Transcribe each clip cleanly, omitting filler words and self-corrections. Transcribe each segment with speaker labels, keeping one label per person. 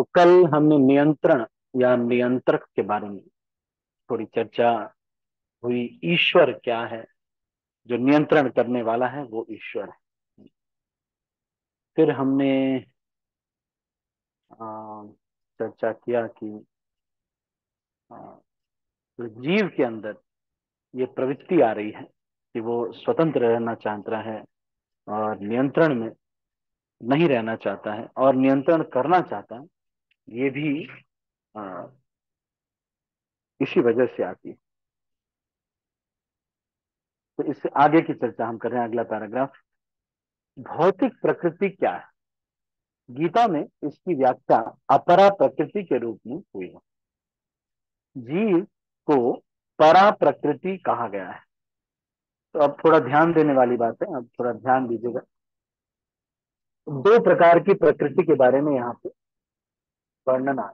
Speaker 1: तो कल हमने नियंत्रण या नियंत्रक के बारे में थोड़ी चर्चा हुई। ईश्वर क्या है? जो नियंत्रण करने वाला है वो ईश्वर है। फिर हमने चर्चा किया कि आ, तो जीव के अंदर ये प्रवृत्ति आ रही है कि वो स्वतंत्र रहना चाहता है और नियंत्रण में नहीं रहना चाहता है और नियंत्रण करना चाहता है। ये भी आ, इसी वजह से आती है। तो इससे आगे की चर्चा हम कर रहे हैं। अगला पैराग्राफ, भौतिक प्रकृति क्या है? गीता में इसकी व्याख्या अपरा प्रकृति के रूप में हुई है। जीव को परा प्रकृति कहा गया है। तो अब थोड़ा ध्यान देने वाली बात है, अब थोड़ा ध्यान दीजिएगा। दो प्रकार की प्रकृति के बारे में यहाँ पे वर्णन आ।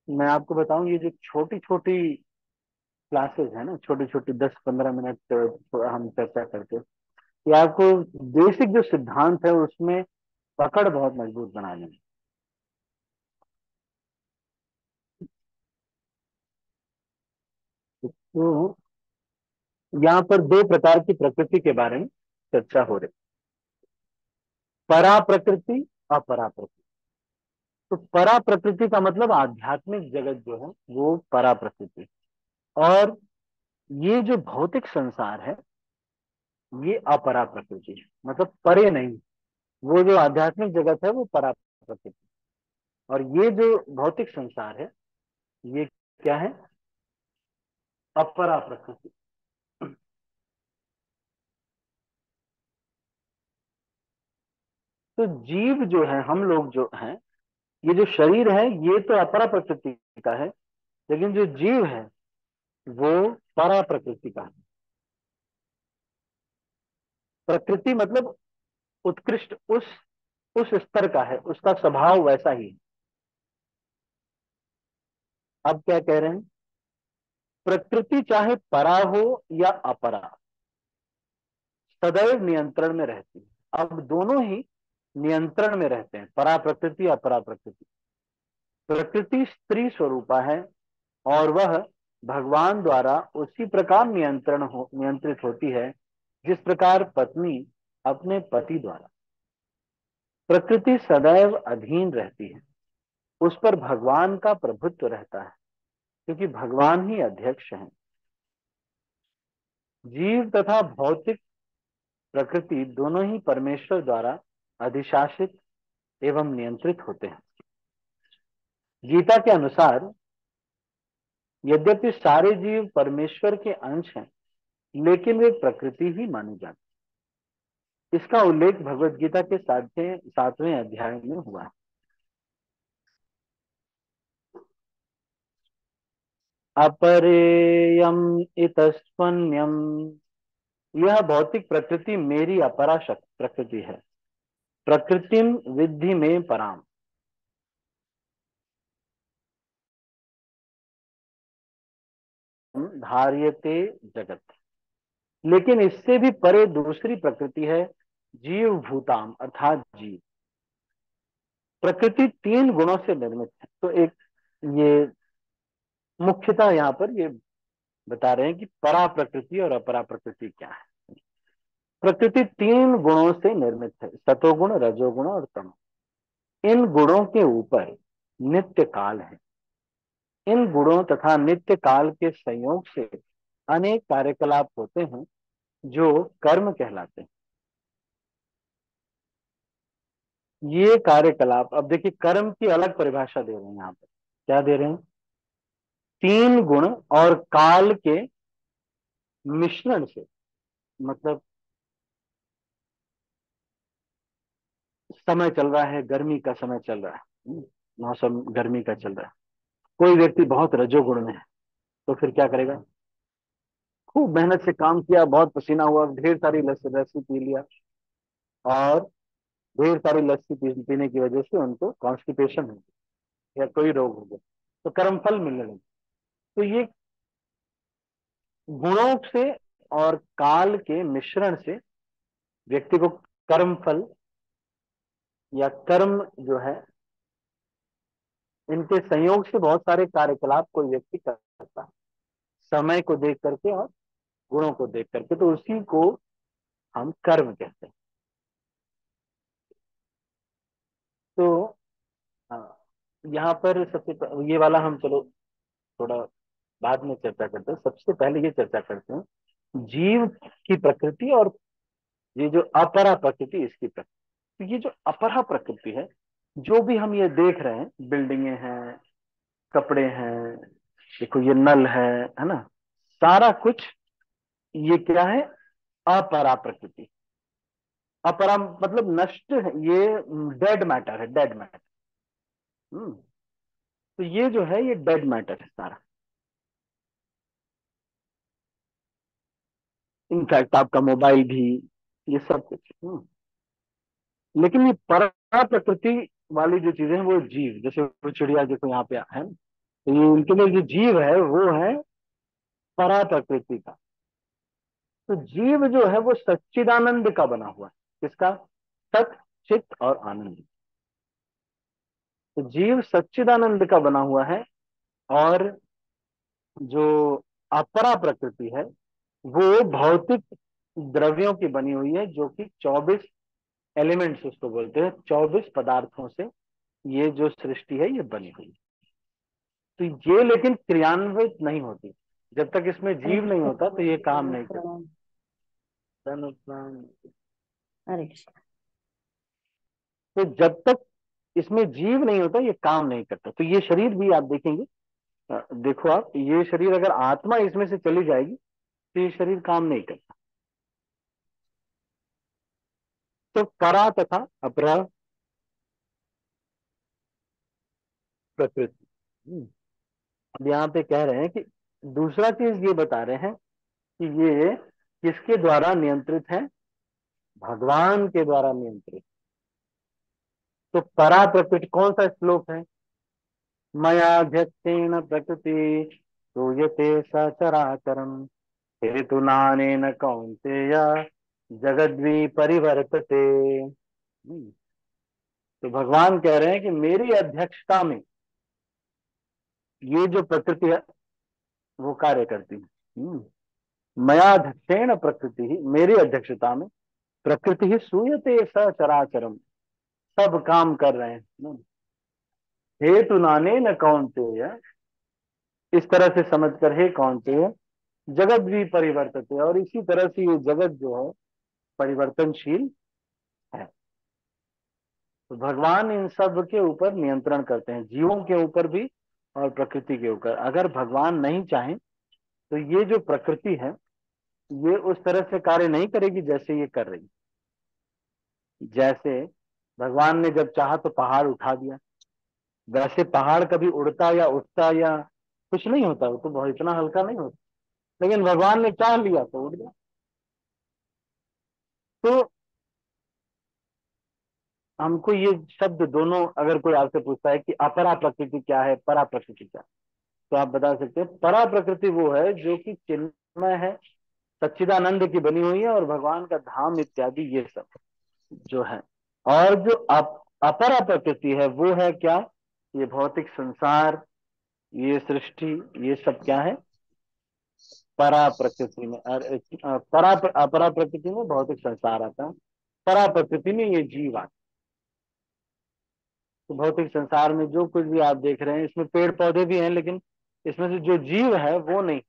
Speaker 1: मैं आपको बताऊं, ये जो छोटी छोटी क्लासेस है ना, छोटी छोटी 10-15 मिनट थोड़ा हम चर्चा करते हैं, ये आपको बेसिक जो सिद्धांत है उसमें पकड़ बहुत मजबूत बनाने में। तो यहाँ पर दो प्रकार की प्रकृति के बारे में चर्चा हो रही, परा प्रकृति, अपरा प्रकृति। तो परा प्रकृति का मतलब आध्यात्मिक जगत जो है वो परा प्रकृति, और ये जो भौतिक संसार है ये अपरा प्रकृति है, मतलब परे नहीं। वो जो आध्यात्मिक जगत है वो परा प्रकृति, और ये जो भौतिक संसार है ये क्या है? अपरा प्रकृति। तो जीव जो है, हम लोग जो हैं, ये जो शरीर है ये तो अपरा प्रकृति का है, लेकिन जो जीव है वो परा प्रकृति का है। प्रकृति मतलब उत्कृष्ट, उस स्तर का है, उसका स्वभाव वैसा ही है। अब क्या कह रहे हैं? प्रकृति चाहे परा हो या अपरा, सदैव नियंत्रण में रहती है। अब दोनों ही नियंत्रण में रहते हैं, परा प्रकृति अपरा प्रकृति। प्रकृति स्त्री स्वरूपा है और वह भगवान द्वारा उसी प्रकार नियंत्रित होती है जिस प्रकार पत्नी अपने पति द्वारा। प्रकृति सदैव अधीन रहती है, उस पर भगवान का प्रभुत्व रहता है क्योंकि भगवान ही अध्यक्ष हैं। जीव तथा भौतिक प्रकृति दोनों ही परमेश्वर द्वारा अधिशासित एवं नियंत्रित होते हैं। गीता के अनुसार यद्यपि सारे जीव परमेश्वर के अंश हैं, लेकिन वे प्रकृति ही माने जाते हैं। इसका उल्लेख भगवत गीता के 7वें अध्याय में हुआ है। अपरेयम इतस्त्वन्यम, यह भौतिक प्रकृति मेरी अपरा प्रकृति है। प्रकृतिम विद्धि में पराम, धार्यते जगत। लेकिन इससे भी परे दूसरी प्रकृति है, जीव भूताम अर्थात जीव। प्रकृति 3 गुणों से निर्मित है। तो एक ये मुख्यतः यहाँ पर ये बता रहे हैं कि परा प्रकृति और अपरा प्रकृति क्या है। प्रकृति 3 गुणों से निर्मित है, सतोगुण, रजोगुण और तमो। इन गुणों के ऊपर नित्य काल है। इन गुणों तथा नित्य काल के संयोग से अनेक कार्यकलाप होते हैं जो कर्म कहलाते हैं। ये कार्यकलाप, अब देखिए कर्म की अलग परिभाषा दे रहे हैं यहाँ पर। क्या दे रहे हैं? 3 गुण और काल के मिश्रण से, मतलब समय चल रहा है, गर्मी का समय चल रहा है, मौसम गर्मी का चल रहा है। कोई व्यक्ति बहुत रजोगुण में है तो फिर क्या करेगा? खूब मेहनत से काम किया, बहुत पसीना हुआ, ढेर सारी लस्सी लस्सी पी लिया, और ढेर सारी लस्सी पीने की वजह से उनको कॉन्स्टिपेशन हो गया या कोई रोग हो गया, तो कर्मफल मिलने लगे। तो ये गुणों से और काल के मिश्रण से व्यक्ति को कर्म फल या कर्म जो है इनके संयोग से बहुत सारे कार्यकलाप कोई व्यक्ति करता है, समय को देख करके और गुणों को देख करके, तो उसी को हम कर्म कहते हैं। तो हाँ, यहाँ पर ये वाला हम चलो थोड़ा बाद में चर्चा करते हैं। सबसे पहले ये चर्चा करते हैं जीव की प्रकृति और ये जो अपरा प्रकृति, इसकी प्रकृति। तो ये जो अपरा प्रकृति है, जो भी हम ये देख रहे हैं, बिल्डिंगे हैं, कपड़े हैं, देखो ये नल है ना, सारा कुछ ये क्या है? अपरा प्रकृति। अपरा मतलब नष्ट है, ये डेड मैटर है, डेड मैटर। तो ये जो है ये डेड मैटर है सारा। इनफैक्ट आपका मोबाइल भी, ये सब कुछ। लेकिन ये परा प्रकृति वाली जो चीजें हैं, वो जीव, जैसे वो चिड़िया देखो यहाँ पे है, तो ये उनके लिए जो जीव है वो है परा प्रकृति का। तो जीव जो है वो सच्चिदानंद का बना हुआ है। किसका? सत, चित और आनंद। तो जीव सच्चिदानंद का बना हुआ है, और जो अपरा प्रकृति है वो भौतिक द्रव्यों की बनी हुई है, जो कि 24 एलिमेंट्स उसको बोलते हैं, 24 पदार्थों से ये जो सृष्टि है ये बनी हुई है। तो ये लेकिन क्रियान्वित नहीं होती जब तक इसमें
Speaker 2: हरे
Speaker 1: जीव नहीं
Speaker 2: कृष्ण
Speaker 1: होता, तो ये काम नहीं करता।
Speaker 2: प्रणाम। हरे कृष्ण।
Speaker 1: तो जब तक इसमें जीव नहीं होता ये काम नहीं करता। तो ये शरीर भी आप देखेंगे, देखो आप, ये शरीर अगर आत्मा इसमें से चली जाएगी तो ये शरीर काम नहीं करता। तो परा तथा अपरा प्रकृति। अब यहाँ पे कह रहे हैं कि दूसरा चीज ये बता रहे हैं कि ये किसके द्वारा नियंत्रित है? भगवान के द्वारा नियंत्रित। तो परा प्रकृति कौन सा श्लोक है? मयाध्यक्षेण प्रकृति सूयते सचराचरम हेतु नानेन कौन्तेय जगद्वी परिवर्तते। तो भगवान कह रहे हैं कि मेरी अध्यक्षता में ये जो प्रकृति है वो कार्य करती है। मयाध्यक्षेण प्रकृति ही, मेरी अध्यक्षता में प्रकृति ही सूयते सचराचरम, सब काम कर रहे हैं। हेतु नाने न कौन्तेय, इस तरह से समझकर हे कौन्तेय, जगत भी परिवर्तित है, और इसी तरह से ये जगत जो है परिवर्तनशील है। तो भगवान इन सब के ऊपर नियंत्रण करते हैं, जीवों के ऊपर भी और प्रकृति के ऊपर। अगर भगवान नहीं चाहे तो ये जो प्रकृति है ये उस तरह से कार्य नहीं करेगी जैसे ये कर रही। जैसे भगवान ने जब चाहा तो पहाड़ उठा दिया, वैसे पहाड़ कभी उड़ता या उठता या कुछ नहीं होता, वो तो बहुत इतना हल्का नहीं होता। लेकिन भगवान ने चाह लिया तो उड़ गया। तो हमको ये शब्द दोनों, अगर कोई आपसे पूछता है कि अपरा प्रकृति क्या है, परा प्रकृति क्या है, तो आप बता सकते हैं परा प्रकृति वो है जो कि चिन्मय है, सच्चिदानंद की बनी हुई है, और भगवान का धाम इत्यादि ये सब जो है। और जो अपरा प्रकृति है वो है क्या? ये भौतिक संसार, ये सृष्टि, ये सब क्या है? परा प्रकृति में। अपरा प्रकृति में भौतिक संसार आता है, परा प्रकृति में ये जीव आता है। तो भौतिक संसार में जो कुछ भी आप देख रहे हैं, इसमें पेड़ पौधे भी हैं, लेकिन इसमें से जो जीव है वो नहीं,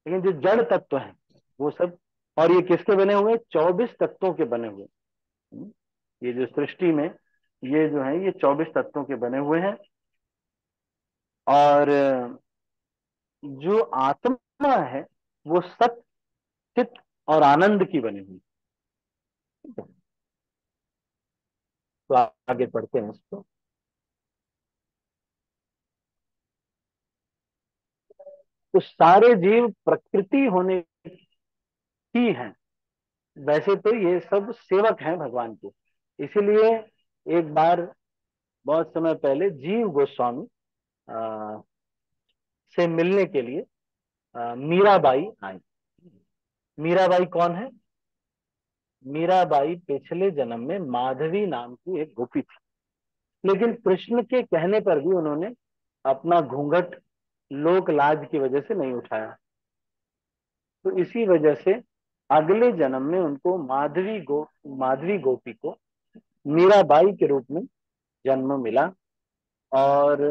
Speaker 1: लेकिन जो जड़ तत्व है वो सब। और ये किसके बने हुए? 24 तत्वों के बने हुए। ये जो सृष्टि में ये जो है ये 24 तत्वों के बने हुए हैं। और जो आत्मा है वो सत, चित और आनंद की बनी हुई। तो आगे पढ़ते हैं इसको। तो सारे जीव प्रकृति होने ही हैं। वैसे तो ये सब सेवक हैं भगवान के। इसीलिए एक बार बहुत समय पहले जीव गोस्वामी आ, से मिलने के लिए मीराबाई आई। मीराबाई कौन है? मीराबाई पिछले जन्म में माधवी नाम की एक गोपी थी, लेकिन कृष्ण के कहने पर भी उन्होंने अपना घूंघट लोक लाज की वजह से नहीं उठाया। तो इसी वजह से अगले जन्म में उनको माधवी गोपी को मीराबाई के रूप में जन्म मिला। और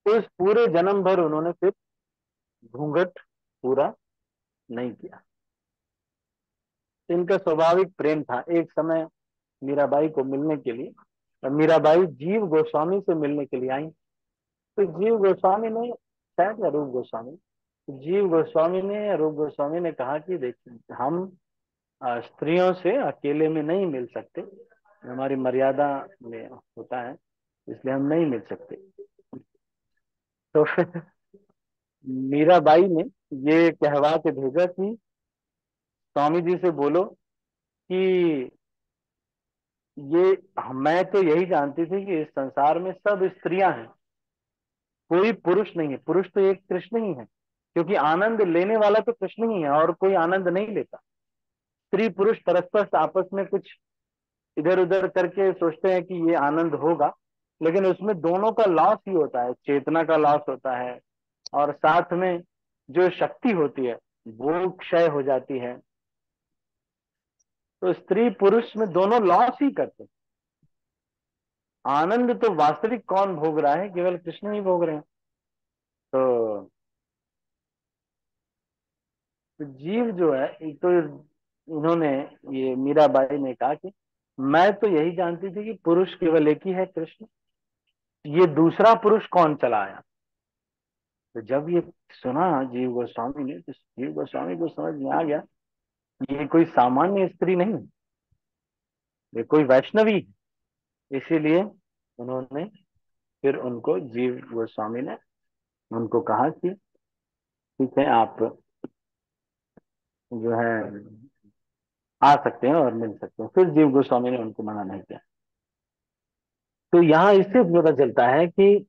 Speaker 1: उस पूरे जन्म भर उन्होंने फिर घूंघट पूरा नहीं किया। इनका स्वाभाविक प्रेम था। एक समय मीराबाई को मिलने के लिए, और मीराबाई जीव गोस्वामी से मिलने के लिए आई। तो जीव गोस्वामी ने, शायद या रूप गोस्वामी, जीव गोस्वामी ने या रूप गोस्वामी ने कहा कि देखिए, हम स्त्रियों से अकेले में नहीं मिल सकते, हमारी मर्यादा में होता है, इसलिए हम नहीं मिल सकते। तो मीराबाई ने ये कहवा के भेजा कि स्वामी जी से बोलो कि ये, मैं तो यही जानती थी कि इस संसार में सब स्त्रियां हैं, कोई पुरुष नहीं है। पुरुष तो एक कृष्ण ही है, क्योंकि आनंद लेने वाला तो कृष्ण ही है और कोई आनंद नहीं लेता। स्त्री पुरुष परस्पर आपस में कुछ इधर उधर करके सोचते हैं कि ये आनंद होगा, लेकिन उसमें दोनों का लॉस ही होता है, चेतना का लॉस होता है, और साथ में जो शक्ति होती है वो क्षय हो जाती है। तो स्त्री पुरुष में दोनों लॉस ही करते हैं। आनंद तो वास्तविक कौन भोग रहा है? केवल कृष्ण ही भोग रहे हैं। तो जीव जो है, तो इन्होंने, ये मीराबाई ने कहा कि मैं तो यही जानती थी कि पुरुष केवल एक ही है, कृष्ण, ये दूसरा पुरुष कौन चला आया? तो जब ये सुना जीव गोस्वामी ने, तो जीव गोस्वामी को समझ में आ गया ये कोई सामान्य स्त्री नहीं, ये कोई वैष्णवी है। इसीलिए उन्होंने फिर उनको, जीव गोस्वामी ने उनको कहा कि ठीक है, आप जो है आ सकते हैं और मिल सकते हैं। फिर जीव गोस्वामी ने उनको मना नहीं किया। तो यहाँ इससे पता चलता है कि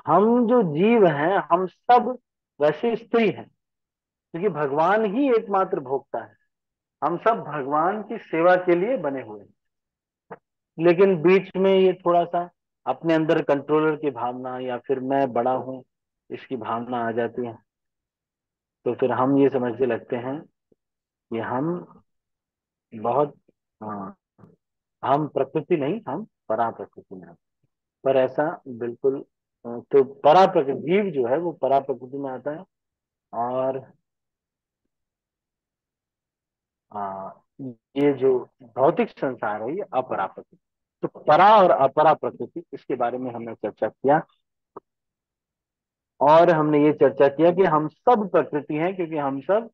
Speaker 1: हम जो जीव हैं, हम सब वैसे स्त्री हैं, क्योंकि भगवान ही एकमात्र भोक्ता है। हम सब भगवान की सेवा के लिए बने हुए हैं। लेकिन बीच में ये थोड़ा सा अपने अंदर कंट्रोलर की भावना, या फिर मैं बड़ा हूं, इसकी भावना आ जाती है। तो फिर हम ये समझने लगते हैं कि हम बहुत, हाँ, हम प्रकृति नहीं, हम परा प्रकृति में हैं। पर ऐसा बिल्कुल, तो परा प्रकृति, जीव जो है वो परा प्रकृति में आता है। और आ, ये जो भौतिक संसार है ये अपरा प्रकृति। तो परा और अपरा प्रकृति, इसके बारे में हमने चर्चा किया। और हमने ये चर्चा किया कि हम सब प्रकृति हैं, क्योंकि हम सब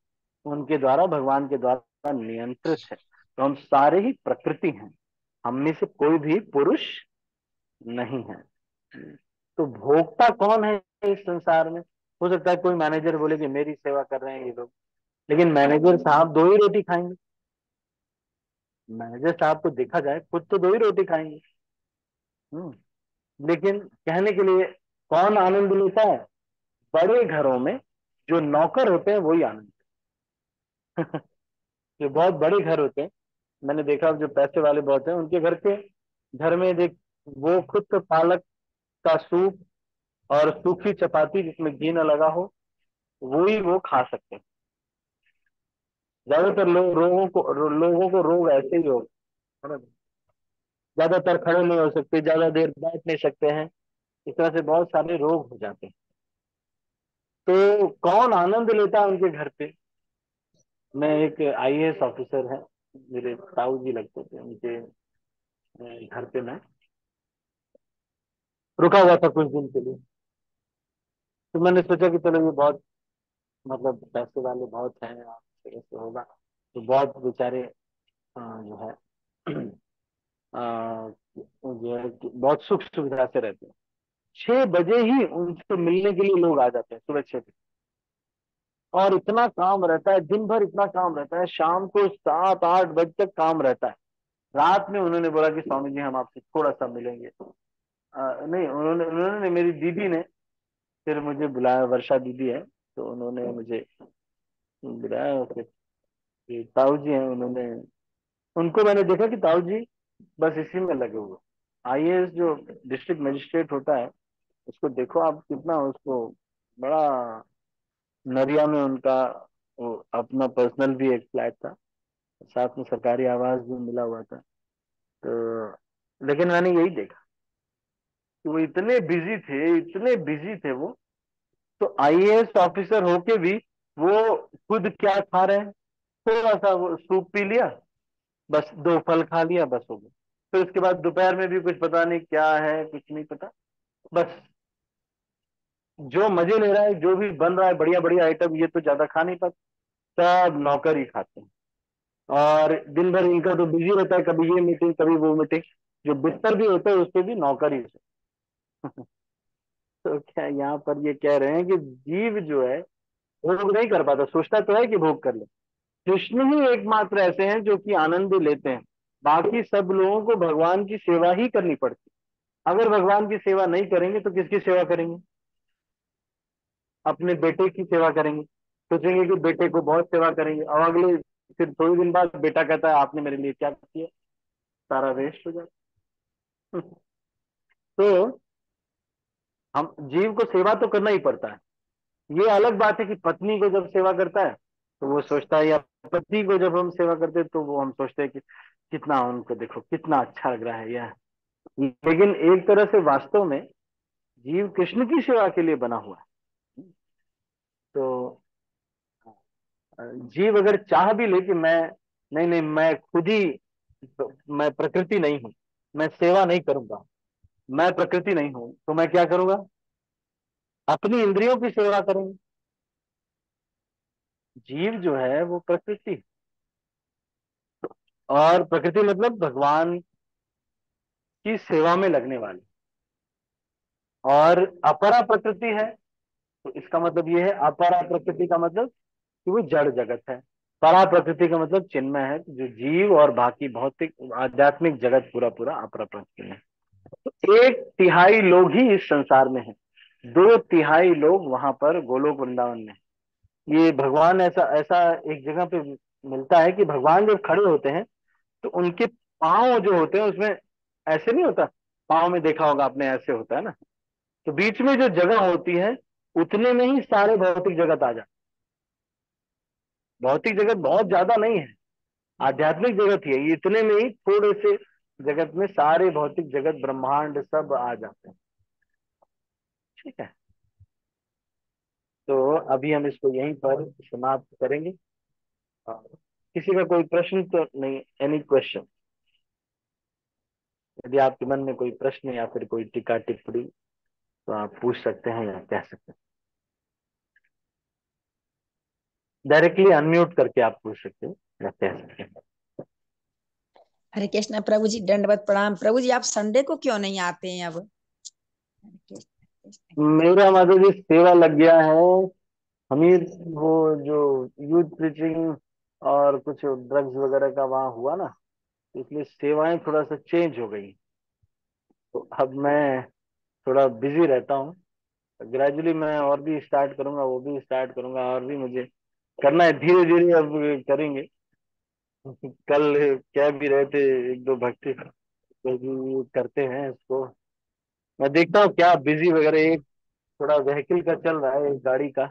Speaker 1: उनके द्वारा, भगवान के द्वारा नियंत्रित है। तो हम सारे ही प्रकृति हैं, हम में से कोई भी पुरुष नहीं है। तो भोक्ता कौन है इस संसार में? हो सकता है कोई मैनेजर बोले कि मेरी सेवा कर रहे हैं ये लोग, लेकिन मैनेजर साहब दो ही रोटी खाएंगे। मैनेजर साहब को देखा जाए, खुद तो दो ही रोटी खाएंगे। लेकिन कहने के लिए कौन आनंद लेता है? बड़े घरों में जो नौकर होते हैं वही आनंद। जो बहुत बड़े घर होते हैं, मैंने देखा, जो पैसे वाले बहुत हैं, उनके घर में देख, वो खुद तो पालक का सूप और सूखी चपाती जिसमें घी न लगा हो, वो ही वो खा सकते हैं। ज्यादातर लोगों को रोग ऐसे ही हो, है ना? ज्यादातर खड़े नहीं हो सकते, ज्यादा देर बैठ नहीं सकते हैं, इस तरह से बहुत सारे रोग हो जाते हैं। तो कौन आनंद लेता है उनके घर पे? मैं, एक आईएएस ऑफिसर है, मेरे ताऊ जी लगते थे, उनके घर पे मैं रुका हुआ था कुछ दिन के लिए। तो मैंने सोचा कि चलो, ये बहुत, मतलब पैसे वाले बहुत हैं, और इस तरह से होगा, तो बहुत बेचारे जो है जो है कि बहुत सुख सुविधा से रहते हैं। 6 बजे ही उनसे मिलने के लिए लोग आ जाते हैं, सुबह 6 बजे। और इतना काम रहता है, दिन भर इतना काम रहता है, शाम को 7-8 बजे तक काम रहता है। रात में उन्होंने बोला कि स्वामी जी, हम आपसे थोड़ा सा मिलेंगे। नहीं, उन्होंने मेरी दीदी ने फिर मुझे बुलाया, वर्षा दीदी है, तो उन्होंने मुझे बुलाया। फिर ये ताऊ जी हैं, उन्होंने, उनको मैंने देखा कि ताऊ जी बस इसी में लगे हुए, आईएएस जो डिस्ट्रिक्ट मजिस्ट्रेट होता है, उसको देखो आप कितना उसको बड़ा नरिया में उनका वो अपना पर्सनल भी एक फ्लैट था, साथ में सरकारी आवास भी मिला हुआ था। तो लेकिन मैंने यही देखा कि वो इतने बिजी थे, इतने बिजी थे वो। तो आईएएस ऑफिसर होके भी वो खुद क्या खा रहे हैं, थोड़ा सा वो सूप पी लिया, बस दो फल खा लिया, बस हो गया। फिर उसके बाद दोपहर में भी कुछ पता नहीं क्या है, कुछ नहीं पता। बस जो मजे ले रहा है, जो भी बन रहा है बढ़िया बढ़िया आइटम, ये तो ज्यादा खा नहीं पाते, सब नौकर ही खाते हैं। और दिन भर इनका तो बिजी रहता है, कभी ये मीटिंग कभी वो मीटिंग। जो बिस्तर भी होता है उस पे भी नौकर ही से। तो क्या यहाँ पर ये कह रहे हैं कि जीव जो है भोग नहीं कर पाता, सोचता तो है कि भोग कर ले। कृष्ण ही एकमात्र ऐसे हैं जो कि आनंद लेते हैं, बाकी सब लोगों को भगवान की सेवा ही करनी पड़ती। अगर भगवान की सेवा नहीं करेंगे तो किसकी सेवा करेंगे? अपने बेटे की सेवा करेंगे, सोचेंगे कि बेटे को बहुत सेवा करेंगे, और अगले फिर थोड़ी दिन बाद बेटा कहता है आपने मेरे लिए क्या किया, सारा वेस्ट हो जाता है। तो हम जीव को सेवा तो करना ही पड़ता है। ये अलग बात है कि पत्नी को जब सेवा करता है तो वो सोचता है, या पति को जब हम सेवा करते हैं तो वो हम सोचते हैं कि कितना उनको देखो कितना अच्छा लग रहा है यह। लेकिन एक तरह से वास्तव में जीव कृष्ण की सेवा के लिए बना हुआ है। तो जीव अगर चाह भी ले कि मैं, नहीं नहीं मैं खुद ही, तो मैं प्रकृति नहीं हूं, मैं सेवा नहीं करूंगा, मैं प्रकृति नहीं हूं, तो मैं क्या करूंगा? अपनी इंद्रियों की सेवा करेंगे। जीव जो है वो प्रकृति, और प्रकृति मतलब भगवान की सेवा में लगने वाली। और अपरा प्रकृति है, तो इसका मतलब ये है, अपरा प्रकृति का मतलब कि वो जड़ जगत है। परा प्रकृति का मतलब चिन्मय है, जो जीव और बाकी भौतिक आध्यात्मिक जगत पूरा पूरा अपरा प्रकृति में। तो एक तिहाई लोग ही इस संसार में है, दो तिहाई लोग वहां पर गोलोक वृंदावन में। ये भगवान ऐसा ऐसा एक जगह पे मिलता है कि भगवान जब खड़े होते हैं तो उनके पांव जो होते हैं उसमें ऐसे नहीं होता, पांव में देखा होगा आपने ऐसे होता है ना, तो बीच में जो जगह होती है उतने में ही सारे भौतिक जगत आ जाते। भौतिक जगत बहुत ज्यादा नहीं है, आध्यात्मिक जगत ही है, ये इतने में ही थोड़े से जगत में सारे भौतिक जगत ब्रह्मांड सब आ जाते हैं। ठीक है, तो अभी हम इसको यहीं पर समाप्त करेंगे। और किसी का कोई प्रश्न तो नहीं? Any question? यदि आपके मन में कोई प्रश्न या फिर कोई टीका टिप्पणी तो आप पूछ सकते हैं या कह सकते हैं। डायरेक्टली अनम्यूट करके आप पूछ सकते हैं या कह सकते हैं।
Speaker 2: हरे कृष्ण प्रभु जी, दंडवत प्रणाम। प्रभु जी, आप संडे को क्यों नहीं आते हैं अब? हरे कृष्ण, कृष्ण कृष्ण।
Speaker 1: मेरा माता जी सेवा लग गया है। हमीर वो जो यूथ प्रीचिंग और कुछ ड्रग्स वगैरह का वहाँ हुआ ना, इसलिए सेवाएं थोड़ा सा चेंज हो गई। तो अब मैं थोड़ा बिजी रहता हूँ। ग्रेजुअली मैं और भी स्टार्ट करूंगा, वो भी स्टार्ट करूंगा, और भी मुझे करना है, धीरे धीरे अब करेंगे। कल कह भी रहे थे एक दो भक्ति, तो भी करते हैं इसको। मैं देखता हूँ क्या बिजी वगैरह, एक थोड़ा व्हीकल का चल रहा है, एक गाड़ी का,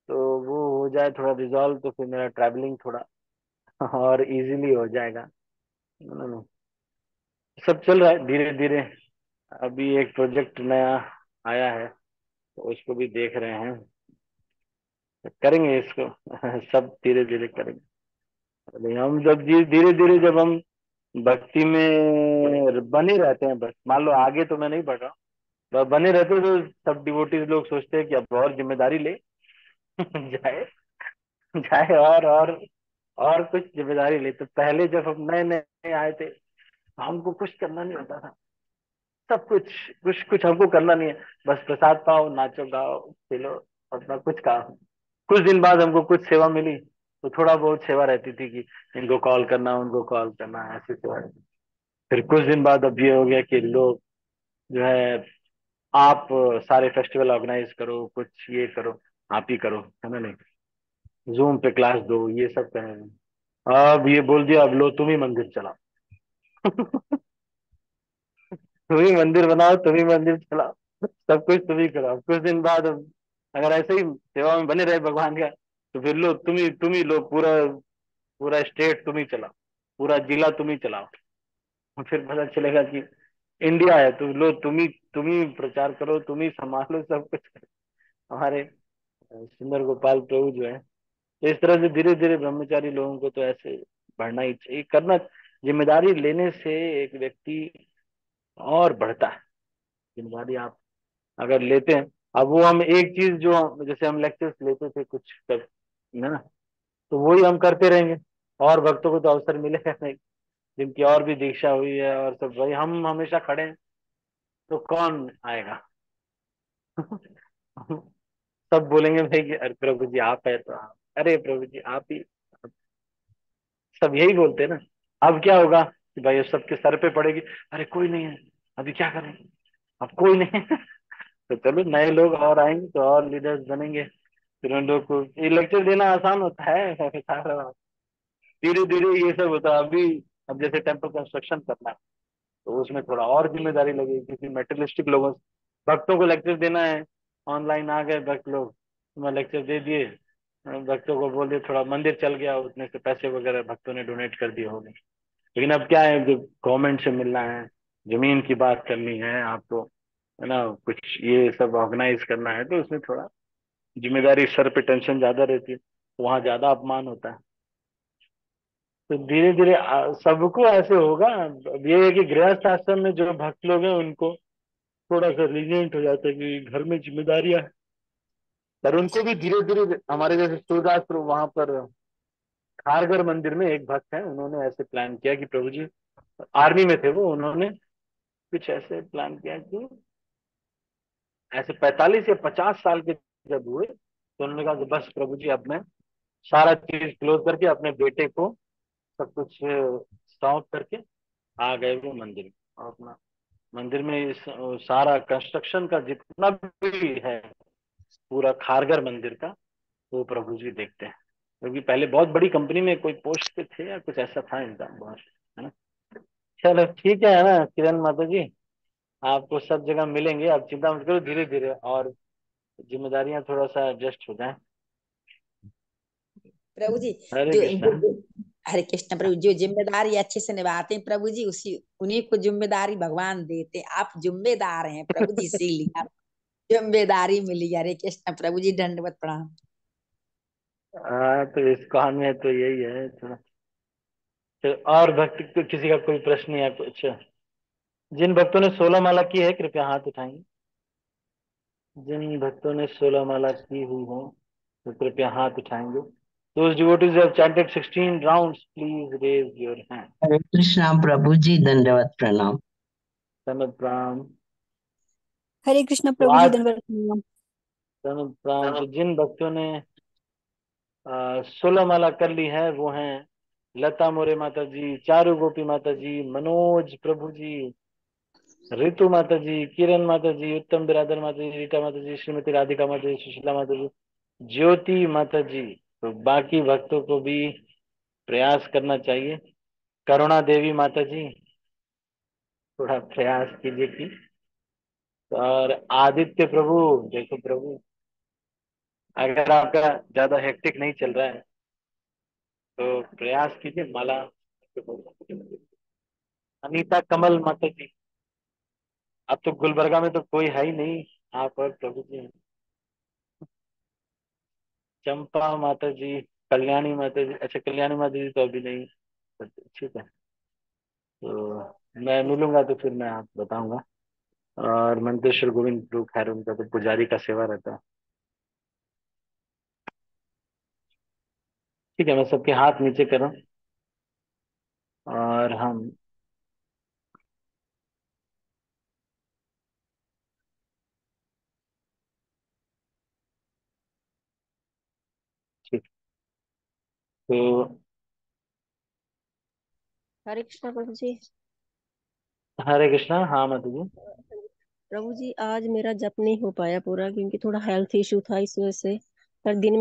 Speaker 1: तो वो हो जाए थोड़ा रिजॉल्व तो फिर मेरा ट्रैवलिंग थोड़ा और इजीली हो जाएगा। नहीं, सब चल रहा है धीरे धीरे। अभी एक प्रोजेक्ट नया आया है तो उसको भी देख रहे हैं, करेंगे इसको। सब धीरे धीरे करेंगे। अरे हम जब धीरे धीरे जब हम भक्ति में बने रहते हैं, बस मान लो आगे तो मैं नहीं बढ़ रहा हूँ, बने रहते तो सब डिवोटीज लोग सोचते हैं कि अब और जिम्मेदारी ले। जाए जाए और कुछ जिम्मेदारी ले। तो पहले जब हम नए नए आए थे हमको कुछ करना नहीं होता था, सब कुछ कुछ कुछ हमको करना नहीं है, बस प्रसाद पाओ, नाचो गाओ खेलो, अपना कुछ काम। कुछ दिन बाद हमको कुछ सेवा मिली तो थोड़ा बहुत सेवा रहती थी कि इनको कॉल करना उनको कॉल करना, ऐसी सेवा रहती। फिर कुछ दिन बाद अब ये हो गया कि लोग जो है, आप सारे फेस्टिवल ऑर्गेनाइज करो, कुछ ये करो, आप ही करो, है ना? नहीं, जूम पे क्लास दो, ये सब करें। अब ये बोल दिया अब लो तुम ही मंदिर चलाओ। तुम ही मंदिर बनाओ, तुम ही मंदिर चलाओ, सब कुछ तुम ही कराओ। कुछ दिन बाद अगर ऐसे ही सेवा में बने रहे भगवान का, तो फिर लो तुम ही लो पूरा, पूरा स्टेट तुम ही चलाओ, पूरा जिला तुम ही चलाओ। और फिर पता चलेगा कि इंडिया है, तुम लो, तुम ही प्रचार करो, तुम ही संभालो सब कुछ। हमारे सुंदर गोपाल प्रभु जो है, तो इस तरह से धीरे धीरे ब्रह्मचारी लोगों को तो ऐसे बढ़ना ही चाहिए, करना। जिम्मेदारी लेने से एक व्यक्ति और बढ़ता है। जिम्मेदारी आप अगर लेते हैं, अब वो हम एक चीज जो जैसे हम लेक्चर्स लेते थे कुछ कर, है ना, तो वही हम करते रहेंगे, और भक्तों को तो अवसर मिलेगा नहीं, जिनकी और भी दीक्षा हुई है और सब, भाई हम हमेशा खड़े हैं, तो कौन आएगा? सब बोलेंगे भाई कि अरे प्रभु जी आप है तो आप, अरे प्रभु जी आप ही, सब यही बोलते हैं ना। अब क्या होगा कि भाई सबके सर पे पड़ेगी, अरे कोई नहीं है, अभी क्या करें, अब कोई नहीं है। तो चलो नए लोग और आएंगे तो और लीडर्स बनेंगे, फिर उन लोग को ये लेक्चर देना आसान होता है। धीरे धीरे ये सब होता है। अभी अब जैसे टेम्पल कंस्ट्रक्शन करना है, तो उसमें थोड़ा और जिम्मेदारी लगेगी, क्योंकि मेटेरियलिस्टिक लोगों भक्तों को लेक्चर देना है। ऑनलाइन आ गए भक्त लोग, मैं लेक्चर दे दिए, भक्तों को बोल दिए, थोड़ा मंदिर चल गया, उतने से पैसे वगैरह भक्तों ने डोनेट कर दिए होंगे। लेकिन अब क्या है, जो गवर्नमेंट से मिलना है, जमीन की बात करनी है आपको, है ना, कुछ ये सब ऑर्गेनाइज करना है, तो उसमें थोड़ा जिम्मेदारी, सर पे टेंशन ज्यादा रहती है, तो वहाँ ज्यादा अपमान होता है। तो धीरे धीरे सबको ऐसे होगा। अब ये है कि गृहस्थ आश्रम में जो भक्त लोग हैं उनको थोड़ा सा लीनियंट हो जाता है कि घर में जिम्मेदारियां हैं। पर उनको भी धीरे धीरे, हमारे जैसे सूरदासपुर वहां पर खारघर मंदिर में एक भक्त है, उन्होंने ऐसे प्लान किया कि प्रभु जी, आर्मी में थे वो, उन्होंने कुछ ऐसे प्लान किया कि ऐसे 45 या 50 साल के जब हुए, तो उन्होंने कहा कि बस प्रभु जी अब मैं सारा चीज क्लोज करके अपने बेटे को सब कुछ सौंप करके आ गए वो मंदिर में, और अपना मंदिर में सारा कंस्ट्रक्शन का जितना भी है, पूरा खारघर मंदिर का, वो प्रभु जी देखते हैं। क्योंकि पहले बहुत बड़ी कंपनी में कोई पोस्ट पे थे या कुछ ऐसा था इनका बहुत, है ना। चलो ठीक है ना किरण माता जी, आपको सब जगह मिलेंगे, आप चिंता मत करो, धीरे धीरे और जिम्मेदारियां थोड़ा सा एडजस्ट हो जाए।
Speaker 2: प्रभु जी,
Speaker 1: हरे
Speaker 2: जो
Speaker 1: कृष्णा।
Speaker 2: हरे कृष्ण प्रभु, जो जिम्मेदारी अच्छे से निभाते हैं प्रभु जी, उसी उन्हीं को जिम्मेदारी भगवान देते हैं। आप जिम्मेदार हैं प्रभु जी, इसीलिए आप जिम्मेदारी मिली। हरे कृष्ण प्रभु जी, दंडवत प्रणाम।
Speaker 1: हाँ तो इस कहानी में तो यही है थोड़ा। तो और भक्ति को किसी का कोई प्रश्न या कुछ? जिन भक्तों ने 16 माला की है कृपया हाथ उठाएंगे। जिन भक्तों ने 16 माला की हुई हो तो कृपया हाथ उठाएंगे। Those devotees who have chanted 16 rounds, please raise your hand.
Speaker 3: हरे कृष्णा प्रभु जी, दंडवत प्रणाम।
Speaker 1: Sanat Pram.
Speaker 4: हरे कृष्ण
Speaker 1: तो
Speaker 4: प्रभु जी,
Speaker 1: आज
Speaker 4: दंडवत प्रणाम।
Speaker 1: Sanat Pram, तो जिन भक्तों ने 16 माला कर ली है वो हैं लता मोरे माता जी, चारू गोपी माता जी, मनोज प्रभु जी, रितु माता जी, किरण माता जी, उत्तम बिरादर माता जी, रीटा माता जी, श्रीमती राधिका माता जी, सुशीला माता जी, ज्योति माता जी। तो बाकी भक्तों को भी प्रयास करना चाहिए। करुणा देवी माता जी, थोड़ा प्रयास कीजिए कि, और आदित्य प्रभु, देखो प्रभु, अगर आपका ज्यादा हेक्टिक नहीं चल रहा है तो प्रयास कीजिए माला। अनीता कमल माता जी, अब तो गुलबर्गा में तो कोई है ही नहीं, आप और प्रभु जी हैं। चंपा माता जी, कल्याणी माता जी, अच्छा कल्याणी माता जी तो अभी नहीं, ठीक है, तो मैं मिलूंगा तो फिर मैं आप बताऊंगा। और मंतेश्वर गोविंद प्रभु, खैर उनका तो पुजारी का सेवा रहता है। ठीक है, मैं सबके हाथ नीचे कर रहा हूँ, और हम ठीक, तो
Speaker 4: हरे कृष्ण प्रभु जी।
Speaker 1: हरे कृष्णा। हाँ माता जी।
Speaker 4: प्रभु जी, आज मेरा जप नहीं हो पाया पूरा, क्योंकि थोड़ा हेल्थ इशू था, इस वजह से। पर दिन